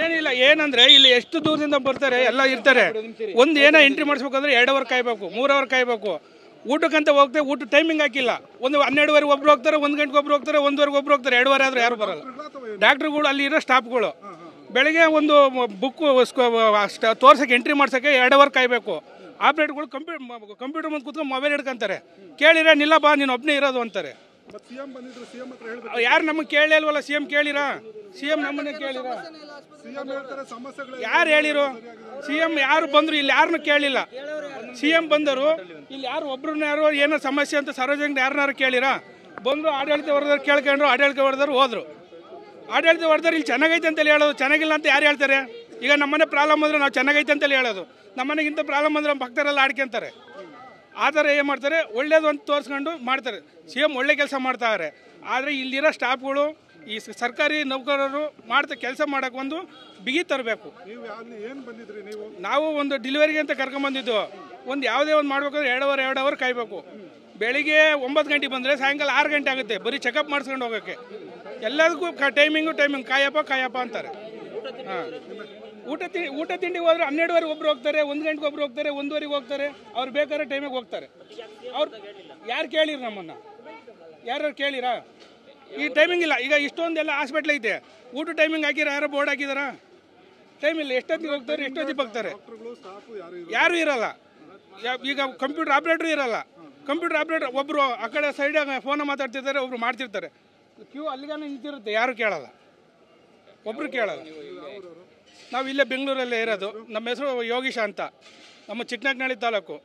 ಏನಿಲ್ಲ, ಏನಂದ್ರೆ ಇಲ್ಲಿ ಎಷ್ಟು ದೂರದಿಂದ ಬರ್ತಾರೆ, ಎಲ್ಲ ಇರ್ತಾರೆ. ಒಂದು ಏನೋ ಎಂಟ್ರಿ ಮಾಡಿಸ್ಬೇಕಂದ್ರೆ 2 ಅವರ್ ಕಾಯ್ಬೇಕು, 3 ಅವರ್ ಕಾಯ್ಬೇಕು. ಊಟಕ್ಕಂತ ಹೋಗ್ತೇವೆ, ಊಟ ಟೈಮಿಂಗ್ ಹಾಕಿಲ್ಲ. ಒಂದು 12ವರೆಗೆ ಒಬ್ರು ಹೋಗ್ತಾರೆ, 1 ಗಂಟೆಗೆ ಒಬ್ರು ಹೋಗ್ತಾರೆ, 1ವರೆಗೆ ಒಬ್ರು ಹೋಗ್ತಾರೆ. 2 ಆದ್ರೆ ಯಾರು ಬರಲ್ಲ. ಡಾಕ್ಟ್ರುಗಳು ಅಲ್ಲಿ ಇರೋ ಸ್ಟಾಫ್ಗಳು ಬೆಳಗ್ಗೆ ಒಂದು ಬುಕ್ ತೋರ್ಸಕ್ಕೆ ಎಂಟ್ರಿ ಮಾಡ್ಸೋಕ್ಕೆ 2 ಅವರ್ ಕಾಯ್ಬೇಕು. ಆಪ್ರೇಟ್ಗಳು ಕಂಪ್ಯೂಟರ್ ಮುಂದೆ ಕೂತ್ಕೊಂಡು ಮೊಬೈಲ್ ಹಿಡ್ಕೊಂತಾರೆ. ಕೇಳಿರ ನಿಲ್ಲ ಬಾ, ನೀನು ಒಬ್ಬನೇ ಇರೋದು ಅಂತಾರೆ. ಯಾರು ನಮಗೆ ಕೇಳೇ ಇಲ್ವಲ್ಲ? CM ಕೇಳಿರಾ? CM ನಮ್ಮನ್ನೇ ಕೇಳಿರಾ? ಯಾರು ಹೇಳಿರು? CM ಯಾರು ಬಂದ್ರು ಇಲ್ಲಿ? ಯಾರನ್ನು ಕೇಳಿಲ್ಲ. CM ಬಂದರು ಇಲ್ಲಿ, ಯಾರು ಒಬ್ರನ್ನ ಯಾರು ಏನೋ ಸಮಸ್ಯೆ ಅಂತ ಸಾರ್ವಜನಿಕರು ಯಾರನ್ನಾರು ಕೇಳಿರಾ? ಬಂದರು, ಆಡಳಿತ ವರ್ಗದವ್ರು ಕೇಳ್ಕೊಂಡ್ರು, ಆಡಳಿತ ವರ್ಗದವ್ರು ಹೋದ್ರು. ಆಡಳಿತ ವರ್ಗದವ್ರು ಇಲ್ಲಿ ಚೆನ್ನಾಗೈತೆ ಅಂತೇಳಿ ಹೇಳೋದು, ಚೆನ್ನಾಗಿಲ್ಲ ಅಂತ ಯಾರು ಹೇಳ್ತಾರೆ? ಈಗ ನಮ್ಮನೆ ಪ್ರಾಬ್ಲಮ್ ಅಂದ್ರೆ ನಾವು ಚೆನ್ನಾಗೈತೆ ಅಂತೇಳಿ ಹೇಳೋದು. ನಮ್ಮನೆಗಿಂತ ಪ್ರಾಬ್ಲಮ್ ಅಂದ್ರೆ ಭಕ್ತರೆಲ್ಲ ಆಡ್ಕೊಂತಾರೆ. ಆ ಥರ ಏನು ಮಾಡ್ತಾರೆ, ಒಳ್ಳೇದು ಅಂತ ತೋರಿಸ್ಕೊಂಡು ಮಾಡ್ತಾರೆ. CM ಒಳ್ಳೆ ಕೆಲಸ ಮಾಡ್ತಾರೆ. ಆದರೆ ಇಲ್ಲಿರೋ ಸ್ಟಾಫ್ಗಳು, ಈ ಸರ್ಕಾರಿ ನೌಕರರು ಕೆಲಸ ಮಾಡೋಕೆ ಒಂದು ಬಿಗಿ ತರಬೇಕು. ನಾವು ಒಂದು ಡೆಲಿವರಿಗೆ ಅಂತ ಕರ್ಕೊಂಬಂದಿದ್ದು. ಒಂದು ಯಾವುದೇ ಒಂದು ಮಾಡ್ಬೇಕಾದ್ರೆ 2 ಅವರ್ ಕಾಯಬೇಕು. ಬೆಳಿಗ್ಗೆ 9 ಗಂಟೆಗೆ ಬಂದರೆ ಸಾಯಂಕಾಲ 6 ಗಂಟೆ ಆಗುತ್ತೆ ಬರೀ ಚೆಕಪ್ ಮಾಡಿಸ್ಕೊಂಡು ಹೋಗೋಕ್ಕೆ. ಎಲ್ಲದಕ್ಕೂ ಟೈಮಿಂಗ್ ಕಾಯಪ್ಪ ಅಂತಾರೆ. ಹಾಂ, ಊಟ ತಿಂಡಿಗೆ ಹೋದ್ರೆ 12ವರೆಗೆ ಒಬ್ರು ಹೋಗ್ತಾರೆ, 1 ಗಂಟೆಗೆ ಒಬ್ರು ಹೋಗ್ತಾರೆ, 1ವರೆಗೆ ಹೋಗ್ತಾರೆ. ಅವ್ರು ಬೇಕಾದ್ರೆ ಟೈಮಿಗೆ ಹೋಗ್ತಾರೆ. ಅವ್ರು ಯಾರು ಕೇಳಿರಿ? ನಮ್ಮನ್ನು ಯಾರು ಕೇಳಿರಾ? ಈ ಟೈಮಿಂಗ್ ಇಲ್ಲ. ಈಗ ಇಷ್ಟೊಂದೆಲ್ಲ ಹಾಸ್ಪಿಟ್ಲ್ ಐತೆ, ಊಟ ಟೈಮಿಂಗ್ ಹಾಕಿರ? ಯಾರೋ ಬೋರ್ಡ್ ಹಾಕಿದಾರ? ಟೈಮ್ ಇಲ್ಲ. ಎಷ್ಟೊತ್ತಿಗೆ ಹೋಗ್ತಾರೆ, ಎಷ್ಟೊತ್ತಿಗೆ ಬರ್ತಾರೆ? ಯಾರು ಇರಲ್ಲ. ಈಗ ಕಂಪ್ಯೂಟರ್ ಆಪ್ರೇಟ್ರು ಇರಲ್ಲ. ಕಂಪ್ಯೂಟರ್ ಆಪ್ರೇಟರ್ ಒಬ್ಬರು ಆ ಕಡೆ ಸೈಡಾಗ ಫೋನ್ ಮಾತಾಡ್ತಿರ್ತಾರೆ, ಒಬ್ರು ಮಾಡ್ತಿರ್ತಾರೆ. ಕ್ಯೂ ಅಲ್ಲಿಗಾನೆ ನಿಂತಿರುತ್ತೆ, ಯಾರು ಕೇಳಲ್ಲ, ಒಬ್ರು ಕೇಳಲ್ಲ. ನಾವು ಇಲ್ಲೇ ಬೆಂಗಳೂರಲ್ಲೇ ಇರೋದು. ನಮ್ಮ ಹೆಸರು ಯೋಗೀಶ ಅಂತ, ನಮ್ಮ ಚಿಕ್ಕನಾಯಕನಹಳ್ಳಿ ತಾಲೂಕು.